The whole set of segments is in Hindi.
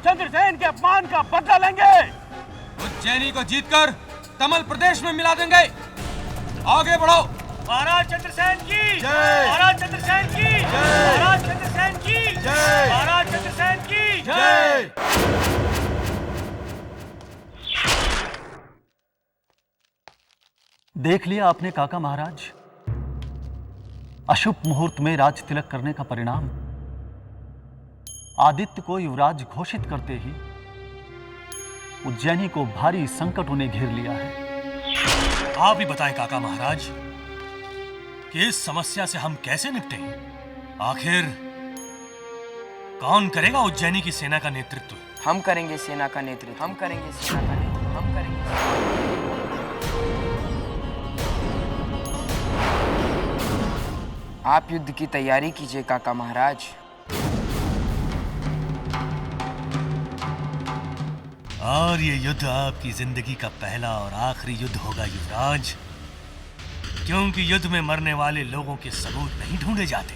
चंद्रसेन के अपमान का बदला लेंगे। उज्जैनी को जीतकर तमल प्रदेश में मिला देंगे। आगे बढ़ो। महाराज चंद्रसेन की जय। महाराज चंद्रसेन की जय। महाराज चंद्रसेन की जय। महाराज चंद्रसेन की जय। देख लिया आपने काका महाराज, अशुभ मुहूर्त में राज तिलक करने का परिणाम। आदित्य को युवराज घोषित करते ही उज्जैनी को भारी संकट उन्हें घेर लिया है। आप ही बताएं काका महाराज कि इस समस्या से हम कैसे निपटें? आखिर कौन करेगा उज्जैनी की सेना का नेतृत्व? हम करेंगे सेना का नेतृत्व, हम करेंगे सेना का नेतृत्व, हम करेंगे। आप युद्ध की तैयारी कीजिए काका महाराज। और ये युद्ध आपकी जिंदगी का पहला और आखिरी युद्ध होगा युवराज, क्योंकि युद्ध में मरने वाले लोगों के सबूत नहीं ढूंढे जाते,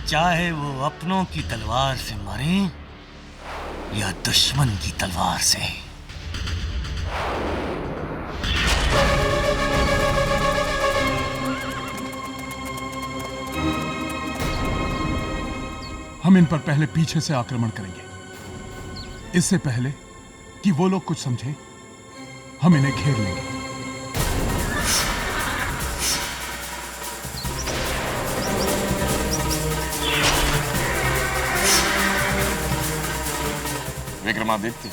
चाहे वो अपनों की तलवार से मरें या दुश्मन की तलवार से। हम इन पर पहले पीछे से आक्रमण करेंगे। इससे पहले कि वो लोग कुछ समझे, हम इन्हें घेर लेंगे। विक्रमादित्य,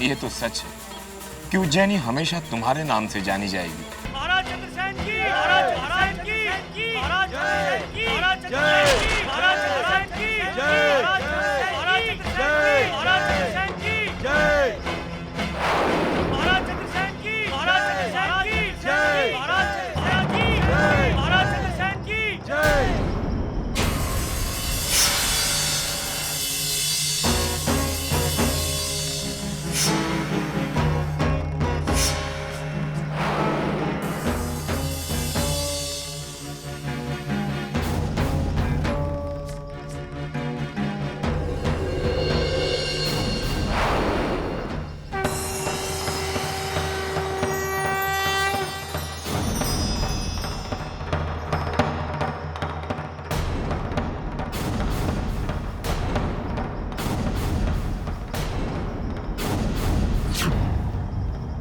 ये तो सच है कि उज्जैनी हमेशा तुम्हारे नाम से जानी जाएगी। महाराज चंद्रसेन की महाराज चंद्रसेन की महाराज चंद्रसेन की महाराज चंद्रसेन की महाराज चंद्रसेन की महाराज चंद्रसेन की महाराज चंद्रसेन की जय। महाराज चंद्रसेन की महाराज चंद्रसेन की जय। महाराज चंद्रसेन की महाराज चंद्रसेन की जय।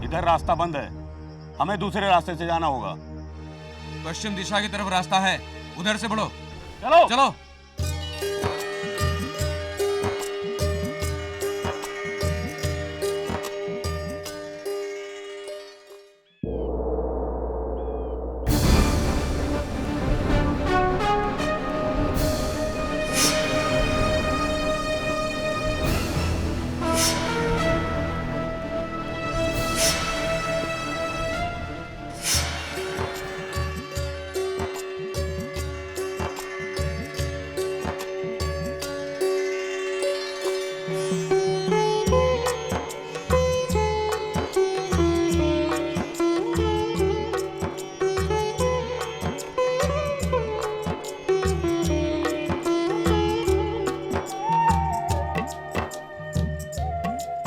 इधर रास्ता बंद है, हमें दूसरे रास्ते से जाना होगा। पश्चिम दिशा की तरफ रास्ता है, उधर से बढ़ो। चलो चलो।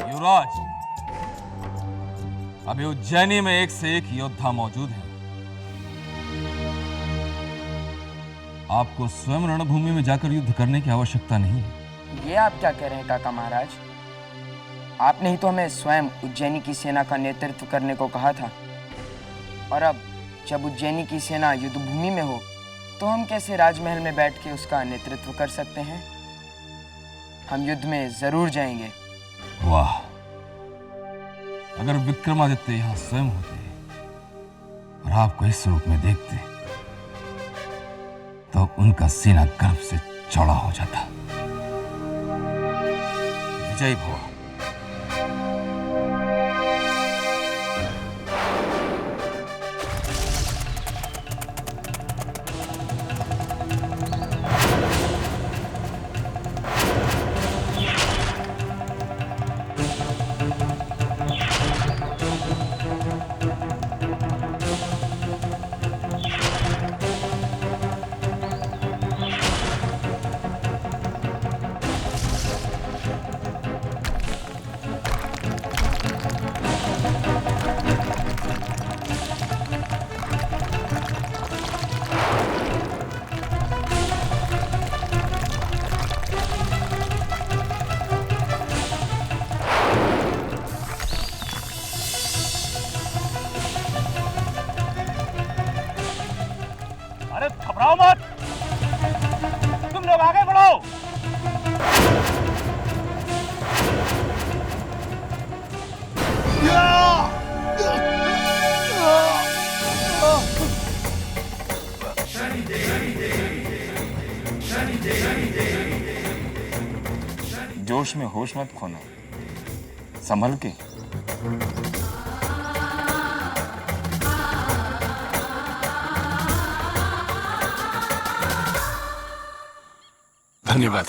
युवराज, अभी उज्जैनी में एक से एक योद्धा मौजूद है। आपको स्वयं रणभूमि में जाकर युद्ध करने की आवश्यकता नहीं है। ये आप क्या कह रहे हैं काका महाराज? आपने ही तो हमें स्वयं उज्जैनी की सेना का नेतृत्व करने को कहा था, और अब जब उज्जैनी की सेना युद्ध भूमि में हो तो हम कैसे राजमहल में बैठ के उसका नेतृत्व कर सकते हैं? हम युद्ध में जरूर जाएंगे। वाह, अगर विक्रमादित्य यहां स्वयं होते और आपको इस रूप में देखते तो उनका सीना गर्व से चौड़ा हो जाता। विजयी भव। जोश में होश मत खोना, संभल के। धन्यवाद।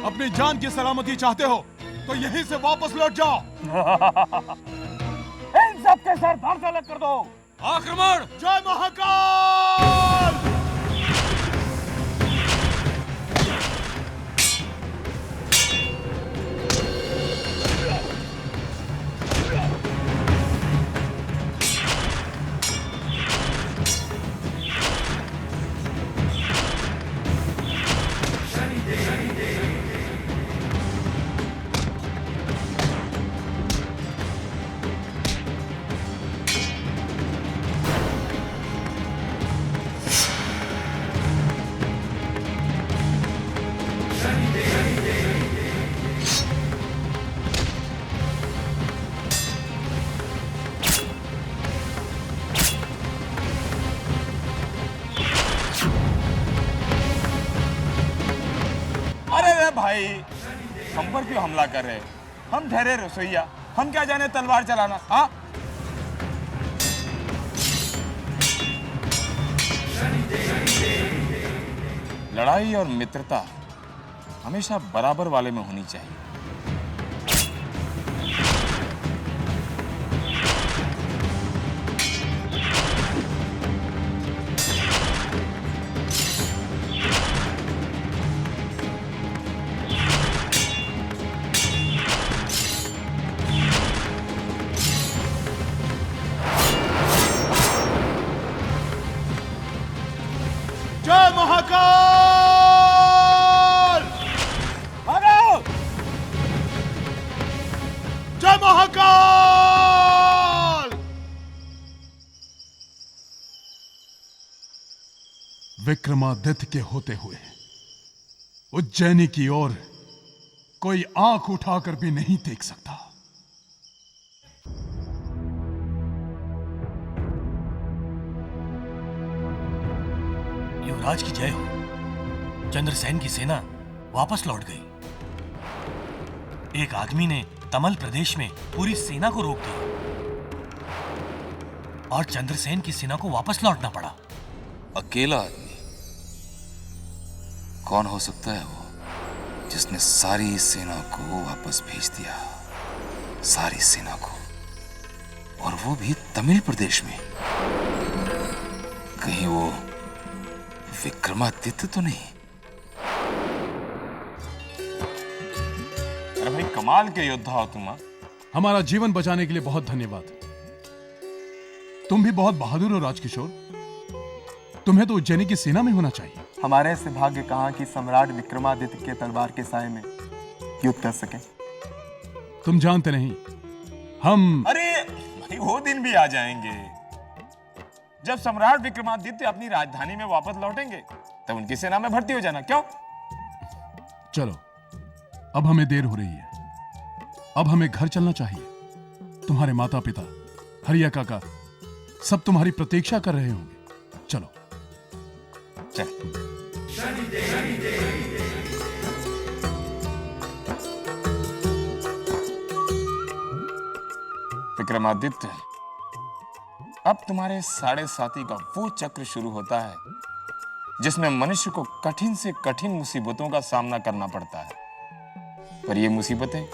अपनी जान की सलामती चाहते हो तो यहीं से वापस लौट जाओ। इन सबके सर धड़ से अलग कर दो। आक्रमण! जय महाकाल! भाई, हम पर क्यों हमला कर रहे? हम ठहरे रसोइया, हम क्या जाने तलवार चलाना। हाँ, लड़ाई और मित्रता हमेशा बराबर वाले में होनी चाहिए। जय महाकाल! भागो! जय महाकाल! विक्रमादित्य के होते हुए उज्जैनी की ओर कोई आंख उठाकर भी नहीं देख सकता। युवराज की जय हो। चंद्रसेन की सेना वापस लौट गई। एक आदमी ने तमल प्रदेश में पूरी सेना को रोक दिया और चंद्रसेन की सेना को वापस लौटना पड़ा। अकेला आदमी कौन हो सकता है वो, जिसने सारी सेना को वापस भेज दिया? सारी सेना को, और वो भी तमिल प्रदेश में। कहीं वो विक्रमादित्य तो नहीं? अरे भाई, कमाल के योद्धा हो तुम। हमारा जीवन बचाने के लिए बहुत धन्यवाद। तुम भी बहुत बहादुर हो राजकिशोर। तुम्हें तो उज्जैनी की सेना में होना चाहिए। हमारे से भाग्य कहाँ कि सम्राट विक्रमादित्य के तलवार के साए में युद्ध कर सके। तुम जानते नहीं, हम अरे भाई, वो दिन भी आ जाएंगे जब सम्राट विक्रमादित्य अपनी राजधानी में वापस लौटेंगे, तब उनकी सेना में भर्ती हो जाना। क्यों? चलो, अब हमें देर हो रही है। अब हमें घर चलना चाहिए। तुम्हारे माता पिता, हरिया काका सब तुम्हारी प्रतीक्षा कर रहे होंगे। चलो चल। विक्रमादित्य, अब तुम्हारे साढ़े साथी का वो चक्र शुरू होता है जिसमें मनुष्य को कठिन से कठिन मुसीबतों का सामना करना पड़ता है, पर ये मुसीबतें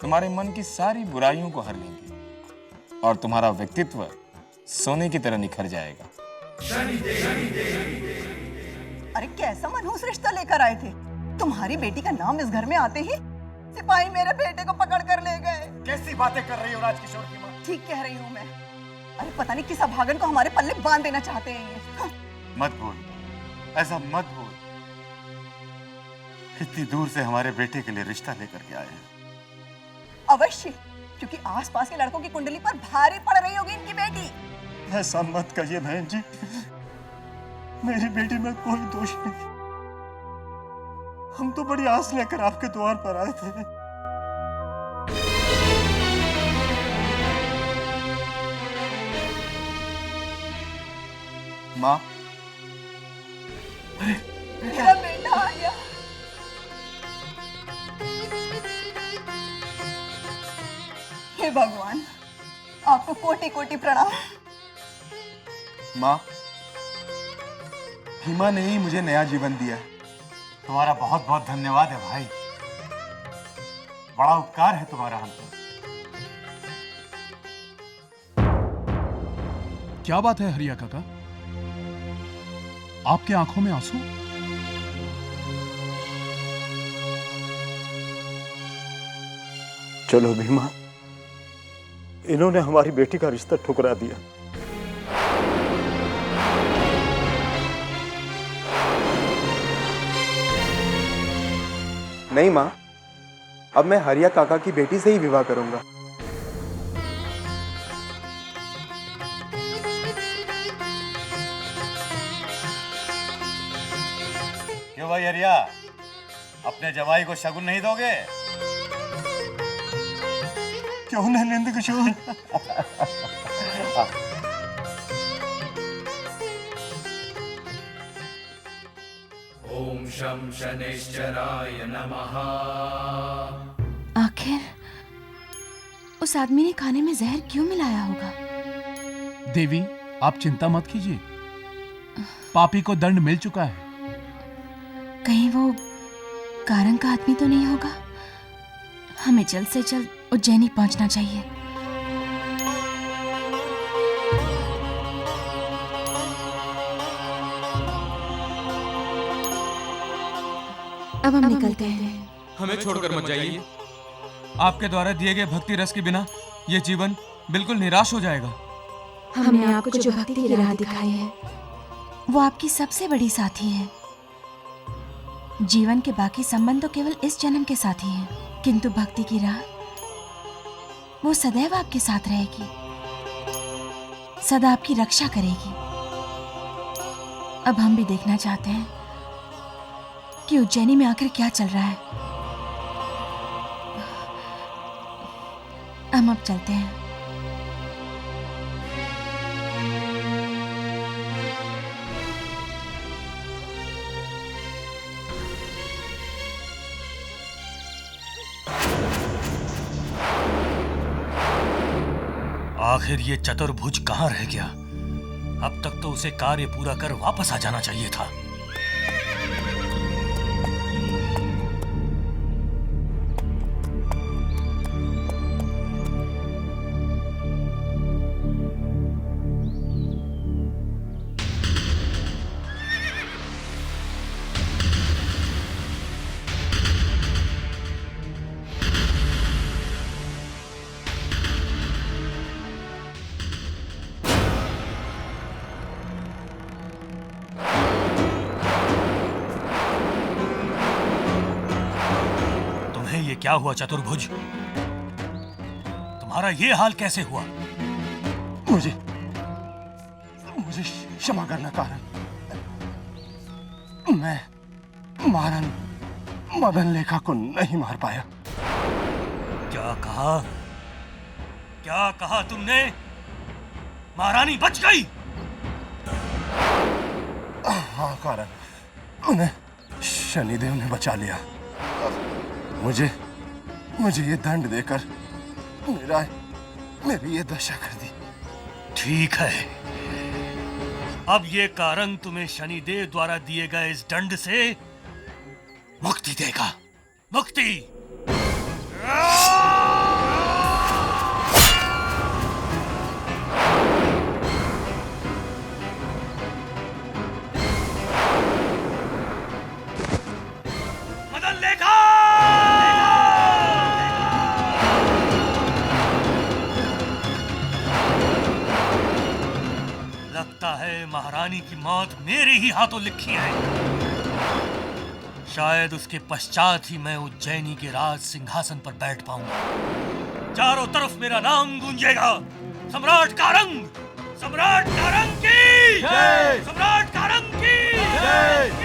तुम्हारे मन की सारी बुराइयों को हर लेंगी और तुम्हारा व्यक्तित्व सोने की तरह निखर जाएगा। अरे कैसा मनहूस रिश्ता लेकर आए थे? तुम्हारी बेटी का नाम इस घर में आते ही सिपाही मेरे बेटे को पकड़ कर ले गए। कैसी बातें कर रही हो राजकिशोर की माँ? ठीक कह रही हूँ मैं। अरे पता नहीं किस अभागन को हमारे पल्ले बांध देना चाहते हैं ये। मत बोल, ऐसा मत बोल। कितनी दूर से हमारे बेटे के लिए रिश्ता लेकर के आए हैं। अवश्य, क्योंकि आसपास के लड़कों की कुंडली पर भारी पड़ रही होगी इनकी बेटी। ऐसा मत कहिए बहन जी, मेरी बेटी में कोई दोष नहीं। हम तो बड़ी आस लेकर आपके द्वार पर आए थे। माँ, मेरा बेटा आ गया। हे भगवान, आपको कोटि कोटि प्रणाम। माँ, हिमा ने ही मुझे नया जीवन दिया है। तुम्हारा बहुत बहुत धन्यवाद है भाई, बड़ा उपकार है तुम्हारा हम पर। क्या बात है हरिया काका, आपके आंखों में आंसू? चलो भीमा, इन्होंने हमारी बेटी का रिश्ता ठुकरा दिया। नहीं माँ, अब मैं हरिया काका की बेटी से ही विवाह करूंगा। क्यों भाई हरिया, अपने जवाई को शगुन नहीं दोगे? क्यों नहीं नंद किशोर? ओम शं शनैश्चराय नमः। आखिर उस आदमी ने खाने में जहर क्यों मिलाया होगा? देवी, आप चिंता मत कीजिए, पापी को दंड मिल चुका है। कहीं वो कारंग का आदमी तो नहीं होगा? हमें जल्द से जल्द उज्जैनी पहुंचना चाहिए। अब हम निकलते हैं। हमें छोड़कर मत जाइए। आपके द्वारा दिए गए भक्ति रस के बिना ये जीवन बिल्कुल निराश हो जाएगा। हमने आपको जो भक्ति की राह दिखाई है, वो आपकी सबसे बड़ी साथी है। जीवन के बाकी संबंध तो केवल इस जन्म के साथी हैं, किंतु भक्ति की राह वो सदैव आपके साथ रहेगी, सदा आपकी रक्षा करेगी। अब हम भी देखना चाहते हैं कि उज्जैनी में आखिर क्या चल रहा है। हम अब चलते हैं। आखिर ये चतुर्भुज कहाँ रह गया? अब तक तो उसे कार्य पूरा कर वापस आ जाना चाहिए था। क्या हुआ चतुर्भुज? तुम्हारा ये हाल कैसे हुआ? मुझे क्षमा करना कारण, मैं महारानी मदन लेखा को नहीं मार पाया। क्या कहा? क्या कहा तुमने? महारानी बच गई? हाँ कारण, उन्हें शनिदेव ने बचा लिया। मुझे ये दंड देकर मेरी ये दशा कर दी। ठीक है, अब ये कारंग तुम्हें शनिदेव द्वारा दिए गए इस दंड से मुक्ति देगा। मुक्ति! मदन लेखा! लगता है महारानी की मौत मेरे ही हाथों लिखी है। शायद उसके पश्चात ही मैं उज्जैनी के राज सिंहासन पर बैठ पाऊंगा। चारों तरफ मेरा नाम गूंजेगा। सम्राट कारंग! सम्राट कारंग की जय! सम्राट कारंग की जय!